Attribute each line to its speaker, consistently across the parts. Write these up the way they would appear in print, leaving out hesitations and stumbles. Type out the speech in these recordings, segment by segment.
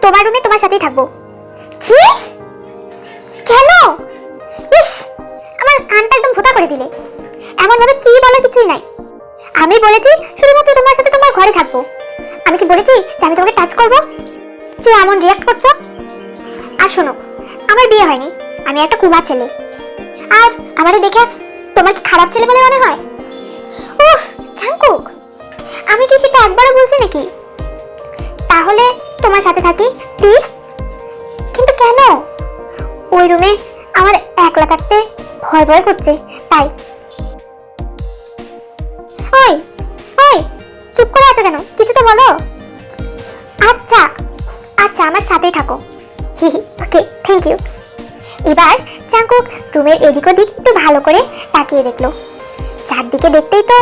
Speaker 1: তোমার রুমে তোমার সাথেই থাকবো। কি? কেন? ইস, আমার কানটা একদম ভোঁতা করে দিলে। এমন ভাবে কি বলার কিছুই নাই। আমি বলেছি শুধুমাত্র তোমার সাথে তোমার ঘরে থাকবো। আমি কি বলেছি যে আমি তোমাকে টাচ করবো? যে এমন রিয়াক্ট করছো? আর শোনো, আমার বিয়ে হয়নি, আমি একটা কুমার ছেলে। আর আমারে দেখে তোমার কি খারাপ ছেলে বলে মনে হয়? উফ জাঙ্কুক, আমি কি সেটা একবারও বলছি নাকি? তাহলে তোমার সাথে থাকি প্লিজ। কিন্তু কেন? ওই রুমে আমার একলা থাকতে ভয় ভয় করছে, তাই। ওই ওই, চুপ করে আছো কেন? কিছু তো বলো। আচ্ছা আচ্ছা, আমার সাথেই থাকো। ওকে, থ্যাংক ইউ। এবার জাঙ্কুক রুমের এদিক ওদিক একটু ভালো করে তাকিয়ে দেখলো। চারদিকে দেখতেই তো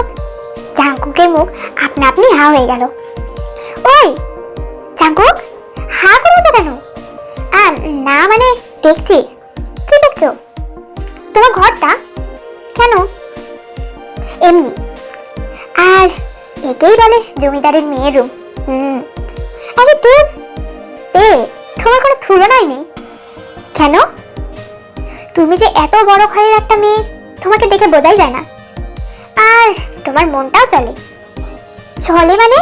Speaker 1: জাঙ্কুকের মুখ আপনা আপনি হা হয়ে গেল। ওই জাঙ্কুক, হা করে আছো কেন? না মানে দেখছি। কি দেখছো? তোমার ঘরটা। কেন? এমনি। আর একেই বলে জমিদারের মেয়ের রুম। আরে তুই তোমার কোনো তুলনাই নেই। কেন? তুমি যে এত বড় ঘরের একটা মেয়ে, তোমাকে দেখে বোঝাই যায় না। আর তোমার মনটাও চলে। চলে মানে?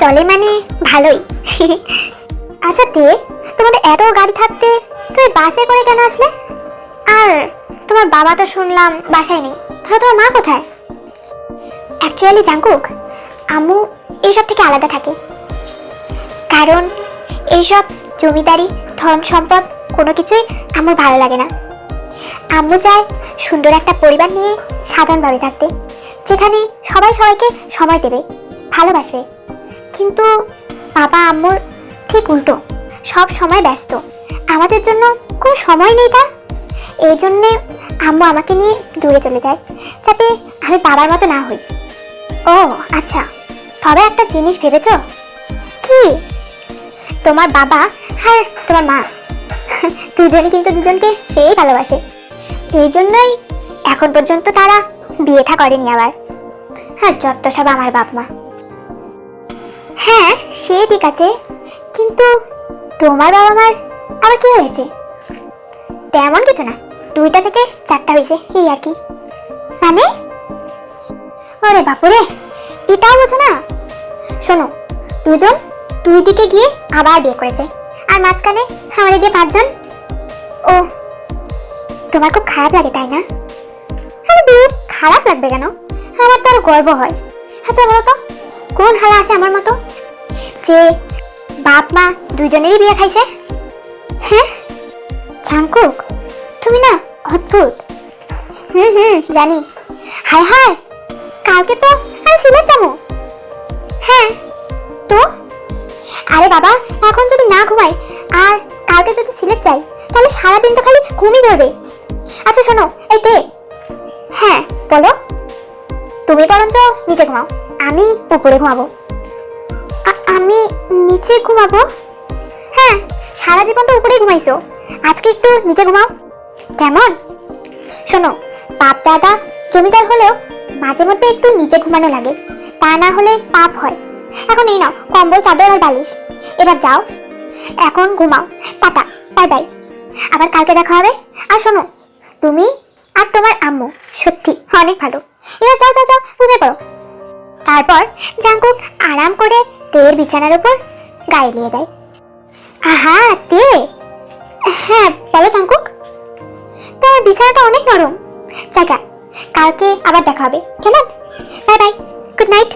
Speaker 1: চলে মানে ভালোই। আচ্ছা তোমাদের এত গাড়ি থাকতে তুমি বাসে করে কেন আসলে? আর তোমার বাবা তো শুনলাম বাসায় নেই, তাহলে তোমার মা কোথায়? অ্যাকচুয়ালি জাঙ্কুক, আম্মু এইসব থেকে আলাদা থাকে। কারণ এইসব জমিদারি ধন সম্পদ কোনো কিছুই আমার ভালো লাগে না। আম্মু চায় সুন্দর একটা পরিবার নিয়ে সাধারণভাবে থাকতে, যেখানে সবাই সবাইকে সময় দেবে, ভালোবাসবে। কিন্তু বাবা আম্মুর ঠিক উল্টো, সব সময় ব্যস্ত, আমাদের জন্য কোনো সময় নেই তার। এই জন্যে আম্মু আমাকে নিয়ে দূরে চলে যায়, যাতে আমি বাবার মতো না হই। ও আচ্ছা, তবে একটা জিনিস ভেবেছো? কি? তোমার বাবা আর তোমার মা দুজনই কিন্তু দুজনকে সেই ভালোবাসে। এই জন্যই এখন পর্যন্ত তারা বিয়ে থা করেনি আবার। আর যত সব আমার বাপ মা। হ্যাঁ সে ঠিক আছে, কিন্তু তোমার বাবা মার আবার কি হয়েছে? তেমন কিছু না, 2টা থেকে 4টা হয়েছে, এই আর কি। মানে? আরে বাপুরে, এটাও বোঝো না? শোনো, দুজন 2 দিকে গিয়ে আবার বিয়ে করেছে, আর মাঝখানে আমাদের দিয়ে 5 জন। ও, তোমার খুব খারাপ লাগে তাই না? আরে দূর, খারাপ লাগবে কেন? আমার তো আরো গর্ব হয়। আচ্ছা বলো তো, কোন হালা আছে আমার মতো যে বাপ মা দুজনেরই বিয়ে খাইছে? হ্যাঁ জাঙ্কুক, তুমি না অদ্ভুত। জানি। হায় হায়, কালকে তো আমি সিলেট যাবো। হ্যাঁ তো? আরে বাবা, এখন যদি না ঘুমাই আর কালকে যদি সিলেট যাই, তাহলে সারাদিন তো খালি ঘুমই ধরবে। আচ্ছা শোনো, এই হ্যাঁ বলো। তুমি বরঞ্চ নিচে ঘুমাও, আমি উপরে ঘুমাবো। আমি নিচে ঘুমাবো? হ্যাঁ, সারা জীবন তো উপরেই ঘুমাইছো, আজকে একটু নিচে ঘুমাও। কেমন? শোনো, বাপ দাদা জমিদার হলেও মাঝে মধ্যে একটু নিচে ঘুমানো লাগে, তা না হলে পাপ হয়। এখন এই নাও কম্বল, চাদর আর বালিশ, এবার যাও, এখন ঘুমাও। টাটা, বাই বাই, আবার কালকে দেখা হবে। আর শোনো, তুমি আর তোমার আম্মু সত্যি অনেক ভালো। এবার যাও যাও যাও, ঘুমিয়ে পড়ো। তারপর জাঙ্কুক আরাম করে তের বিছানার উপর গায়ে নিয়ে দেয়। আহা তে, হ্যাঁ বলো জাঙ্কুক। তোমার বিছানাটা অনেক নরম। জায়গা, কালকে আবার দেখা হবে, কেমন? Bye bye, good night.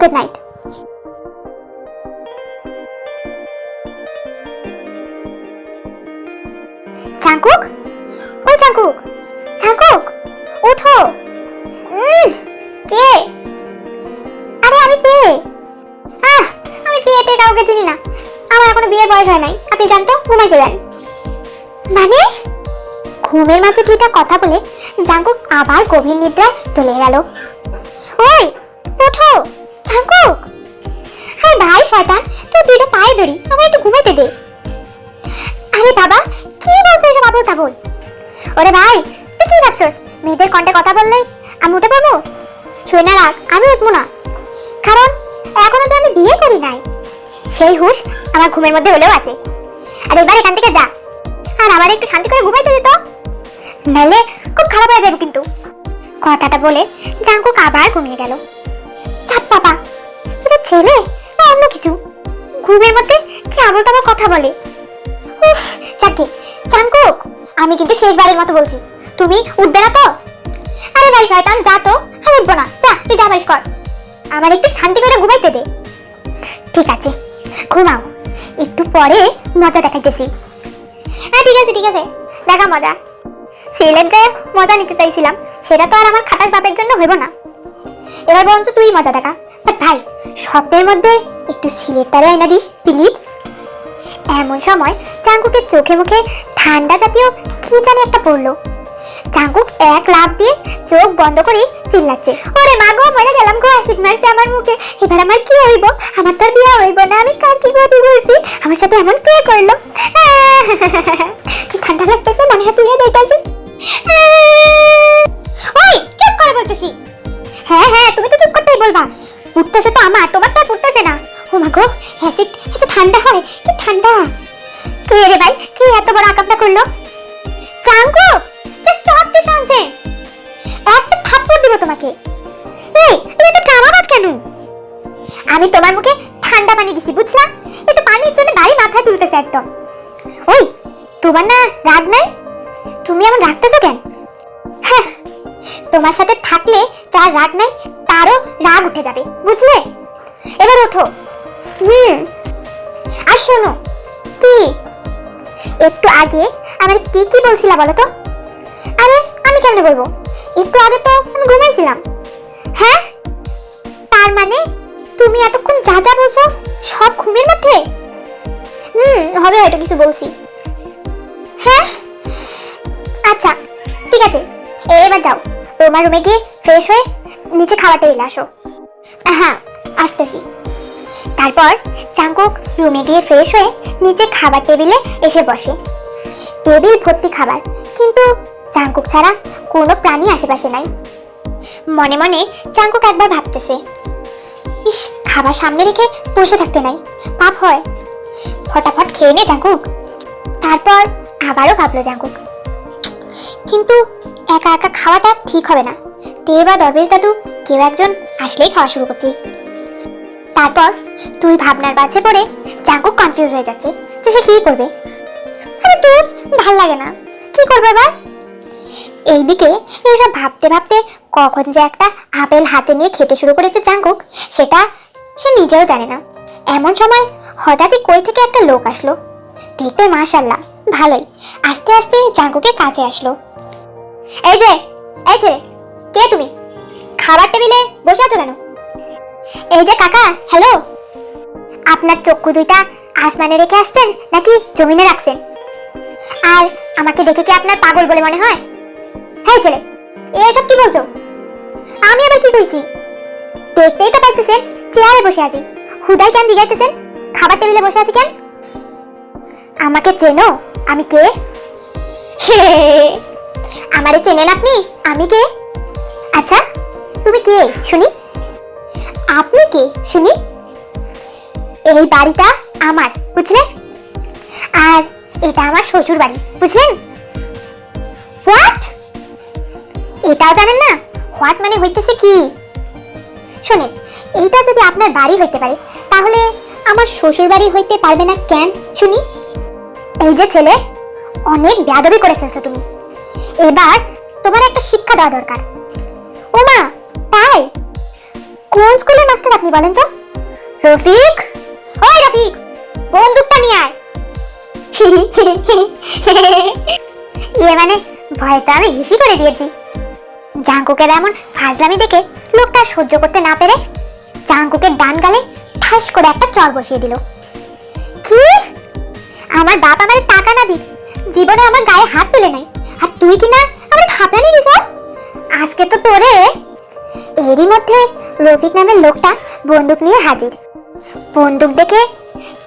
Speaker 1: Good night. Jungkook, ওই জাঙ্কুক, জাঙ্কুক ওঠো। কে? আরে আমি তে। আমি তে কাউকে চিনি না, আমার এখনো বিয়ের বয়স হয় নাই। আপনি জানতো, ঘুমাইতে দেন। মানে? ঘুমের মাঝে 2টা কথা বলে জাঙ্কুক আবার গভীর নিদ্রায় চলে গেল। ওই ওঠো জাঙ্কুক। হ্যাঁ ভাই শয়তান, তুই 2টা পায়ে ধরি, আমার একটু ঘুমাইতে দে। আরে বাবা, কি বলছো এসব আবল তাবল? ওরে ভাই, তুই কি ভাবছস মেয়েদের কণ্ঠে কথা বললেই আমি উঠে পড়বো? শুই না রাখ, আমি উঠবো না, কারণ এখনো তো আমি বিয়ে করি নাই। সেই হুঁশ আমার ঘুমের মধ্যে হলেও আছে। আর এবার এখান থেকে যা, আর আবার একটু শান্তি করে ঘুমাইতে দিত, নাহলে খুব খারাপ হয়ে যাবে কিন্তু। কথাটা বলে জাঙ্কুক আবার ঘুমিয়ে গেল। চাপ বাবা, এটা ছেলে না অন্য কিছু, ঘুমের মধ্যে কি আবল তাবল কথা বলে। উফ, চাকে জাঙ্কুক, আমি কিন্তু শেষবারের মতো বলছি, তুমি উঠবে না তো? আরে ভাই শয়তান, যা তো। আমি উঠবো না, যা তুই যা পারিস কর, আমার একটু শান্তি করে ঘুমাইতে দে। ঠিক আছে, ঘুমাও, একটু পরে মজা দেখাইতেছি। হ্যাঁ ঠিক আছে ঠিক আছে, দেখা মজা। সিলেট যে মজা নিতে চাইছিলাম, সেটা তো আর আমার খাটাস বাপের জন্য হইব না। এবার বরঞ্চ তুই মজা দেখা। বাট ভাই, স্বপ্নের মধ্যে একটু সিলেটটারে আইনা দিস প্লিজ। এমন সময় জাঙ্কুকের চোখে মুখে ঠান্ডা জাতীয় কি জানি একটা পড়লো। জাঙ্কুক এক লাফ দিয়ে চোখ বন্ধ করে চিল্লাচ্ছে, ওরে মা গো, মরে গেলাম গো, অ্যাসিড মারছে আমার মুখে, এবার আমার কি হইব? আমার তো আর বিয়ে হইব না, আমি কার কি গতি করছি, আমার সাথে এমন কে করলো? কি ঠান্ডা লাগতেছে, মনে হয় পুড়ে যাইতেছে। ওই চুপ করে বলতেছি। হ্যাঁ হ্যাঁ, তুমি তো চুপ করতেই বলবা, পুড়তেছে তো আমার, তোমারটা পুড়তেছে না। ও মা গো, অ্যাসিড এত ঠান্ডা হয়? কি ঠান্ডা! কে রে ভাই, কি এত বড় আকামটা করলো? Jungkook, just stop this nonsense, একটা থাপ্পড় দিব তোমাকে। এই তুমি তো ড্রামাবাজ কেন? আমি তোমার মুখে ঠান্ডা পানি দিছি, বুঝলা? একটু পানির জন্য বাড়ি মাথায় তুলতেছে একদম। ওই তোমার না রাগ নাই? তুমি এমন রাগতেছো কেন? হ্যাঁ, তোমার সাথে থাকলে যার রাগ নাই তারও রাগ উঠে যাবে, বুঝলে? এবার ওঠো। আর শোনো, কি একটু আগে আমার কি কি বলছিলা বলো তো? আরে আমি কেমনে বলবো, একটু আগে তো আমি ঘুমাইছিলাম। হ্যাঁ, তার মানে তুমি এতক্ষণ যা যা বলছো সব ঘুমের মধ্যে? হবে হয়তো কিছু বলছি। হ্যাঁ আচ্ছা ঠিক আছে, এবার যাও তোমার রুমে গিয়ে ফ্রেশ হয়ে নিচে খাবার টেবিলে আসো। হ্যাঁ আসতেছি। তারপর জাঙ্কুক রুমে গিয়ে ফ্রেশ হয়ে নিচে খাবার টেবিলে এসে বসে। টেবিল ভর্তি খাবার, কিন্তু জাঙ্কুক ছাড়া কোনো প্রাণী আশেপাশে নাই। মনে মনে জাঙ্কুক একবার ভাবতেছে, ইস, খাবার সামনে রেখে বসে থাকতে নাই, পাপ হয়, ফটাফট খেয়ে নে জাঙ্কুক। তারপর আবারও ভাবলো জাঙ্কুক, কিন্তু একা একা খাওয়াটা ঠিক হবে না, তে বা দরবেশ দাদু কেউ একজন আসলেই খাওয়া শুরু করছি। তারপর তুই ভাবনার বাজে পড়ে জাঙ্কুক কনফিউজ হয়ে যাচ্ছে যে সে কি করবে। আরে তোর ভাল লাগে না, কি করবে এবার? এইদিকে এইসব ভাবতে ভাবতে কখন যে একটা আপেল হাতে নিয়ে খেতে শুরু করেছে জাঙ্কুক, সেটা সে নিজেও জানে না। এমন সময় হঠাৎই কই থেকে একটা লোক আসলো। দেখতে মাশাআল্লাহ ভালোই, আস্তে আস্তে জাঙ্কুকের কাছে আসলো। এই যে, এই ছেলে, কে তুমি? খাবার টেবিলে বসে আছো কেন? এই যে কাকা, হ্যালো, আপনার চক্ষু দুইটা আসমানে রেখে আসছেন নাকি জমিনে রাখছেন? আর আমাকে দেখে কি আপনার পাগল বলে মনে হয়? হ্যাঁ ছেলে, এসব কি বলছো? আমি আবার কি কইছি? দেখতেই তো পাইতেছেন চেয়ারে বসে আছি, হুদাই কেন জিগাইতেছেন খাবার টেবিলে বসে আছি কেন? আমাকে চেনো আমি কে? আমারে চেনেন আপনি? আমি কে? আচ্ছা তুমি কে শুনি? আপনি কে শুনি? এই বাড়িটা আমার, বুঝলেন? আর এটা আমার শ্বশুর বাড়ি, বুঝলেন? হোয়াট? এটাও জানেন না? হোয়াট মানে হইতেছে কি? শোনেন, এইটা যদি আপনার বাড়ি হইতে পারে, তাহলে আমার শ্বশুর বাড়ি হইতে পারবে না কেন শুনি? এই যে ছেলে, অনেক বেয়াদবি করে ফেলছো তুমি, এবার তোমার একটা শিক্ষা দেওয়া দরকার। ওমা তাই? কোন স্কুলের মাস্টার আপনি বলেন তো? রফিক, ওই রফিক, বন্দুকটা নিয়ে আয়। মানে ভয়টা আমি হিসি করে দিয়েছি। জাঙ্কুকের এমন ফাজলামি দেখে লোকটা সহ্য করতে না পেরে জাঙ্কুকের ডান গালে ঠাস করে একটা চড় বসিয়ে দিল। কি? আমার বাপ আমার টাকা না দিক জীবনে আমার গায়ে হাত তুলে নাই, আর তুই কিনা আমার হাঁপড়ানি দিছস? আজকে তো তোরে। এরই মধ্যে রফিক নামের লোকটা বন্দুক নিয়ে হাজির। বন্দুক দেখে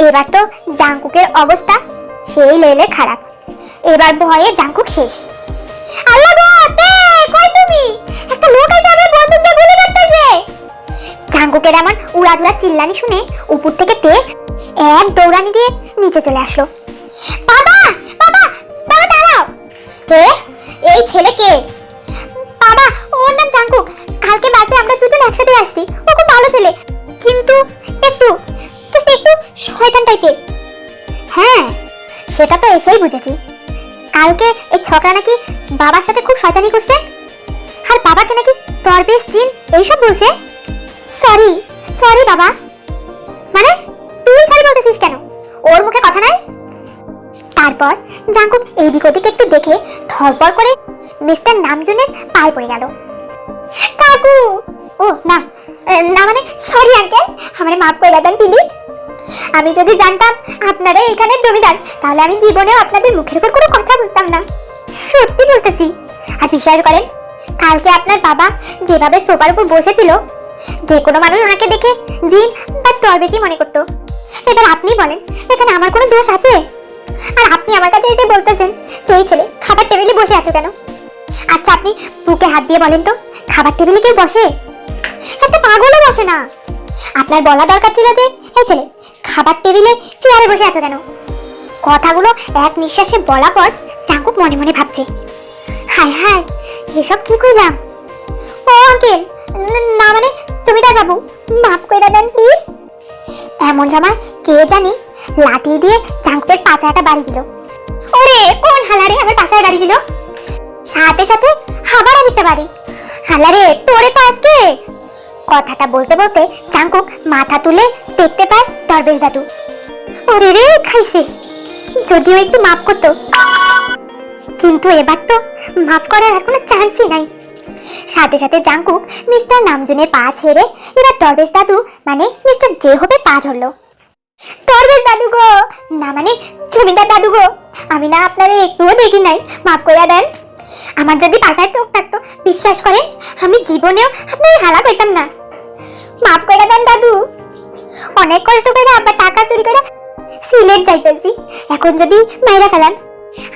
Speaker 1: এবার তো জাঙ্কুকের অবস্থা সেই লেলে খারাপ। এবার ভয়ে জাঙ্কুক শেষ। আল্লাহ গো, তে কই তুমি? একটা লোক এসে আমার বন্দুক দিয়ে গুলি করতেছে। জাঙ্কুকের এমন উড়াধুরা চিল্লানি শুনে উপর থেকে তে এক দৌড়ানি দিয়ে নিচে চলে আসলো। বাবা বাবা বাবা দাঁড়াও। এই ছেলে কে? বাবা ওর নাম জাঙ্কুক, কালকে বাসে আমরা দুজন একসাথে আসছি। ও খুব ভালো ছেলে, কিন্তু একটু শয়তান টাইপের। হ্যাঁ সেটা তো এসেই বুঝেছি। কালকে এই ছোকরা নাকি বাবার সাথে খুব শয়তানি করছে, আর বাবাকে নাকি দরবেশ জিন এইসব বলছে। সরি সরি বাবা। মানে তুই সরি বলতেছিস কেন? ওর মুখে কথা নাই? তারপর জাঙ্কুক এইদিক ওদিক একটু দেখে ধরফর করে মিস্টার নামজনের পায়ে পড়ে গেল। কাকু, ও না না মানে সরি আঙ্কেল, আমারে মাফ করে দেন প্লিজ। আমি যদি জানতাম আপনারা এখানে জমিদার, তাহলে আমি জীবনেও আপনাদের মুখের উপর কোনো কথা বলতাম না। সত্যি বলতেছি। আর বিশ্বাস করেন, কালকে আপনার বাবা যেভাবে সোফার উপর বসেছিল, যে কোনো মানুষ ওনাকে দেখে জিন বা দরবেশী মনে করতো। এবার আপনি বলেন, এখানে আমার কোনো দোষ আছে? আর আপনি আমার কাছে এসে বলতেছেন যে এই ছেলে খাবার টেবিলে বসে আছো কেন? আচ্ছা আপনি বুকে হাত দিয়ে বলেন তো, খাবার টেবিলে কেউ বসে? একটা পাগলও বসে না। আপনার বলা দরকার ছিল যে এই ছেলে খাবার টেবিলে চেয়ারে বসে আছো কেন? কথাগুলো এক নিঃশ্বাসে বলা পর জাঙ্কুক মনে মনে ভাবছে, হায় হায় এসব কি করলাম। ও আঙ্কেল, না মানে জমিদার বাবু, মাফ করে দেন প্লিজ। এমন সময় কে জানি লাঠি দিয়ে জাঙ্কুকের পাছাটা বাড়ি দিল। ওরে কোন হালারে আমার পাছায় বাড়ি দিল? সাথে সাথে আবার আরেকটা বাড়ি। হালারে তোরে তো আজকে। কথাটা বলতে বলতে জাঙ্কুক মাথা তুলে দেখতে পায় দরবেশ দাদু। ওরে রে খাইছে, যদিও একটু মাফ করতো, কিন্তু এবার তো মাফ করার আর কোনো চান্সই নাই। সাথে সাথে জাঙ্কুক মিস্টার নামজনের পা ছেড়ে এবার দরবেশ দাদু মানে মিস্টার যে হবে পা ধরলো। দরবেশ দাদু গো, না মানে জমিদার দাদু গো, আমি না আপনারে একটুও দেখি নাই, মাফ করে দেন। আমার যদি পাশায় চোখ থাকতো, বিশ্বাস করেন আমি জীবনেও আপনার হালা কইতাম না। মাফ করে দেন দাদু। অনেক কষ্ট করে আবার টাকা চুরি করে সিলেট যাইতেছি, এখন যদি মাইরা ফেলান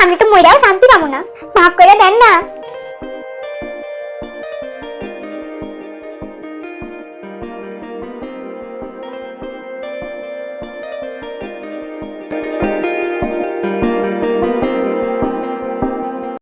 Speaker 1: আমি তো মইরাও শান্তি পাবো না। মাফ করে দেন না।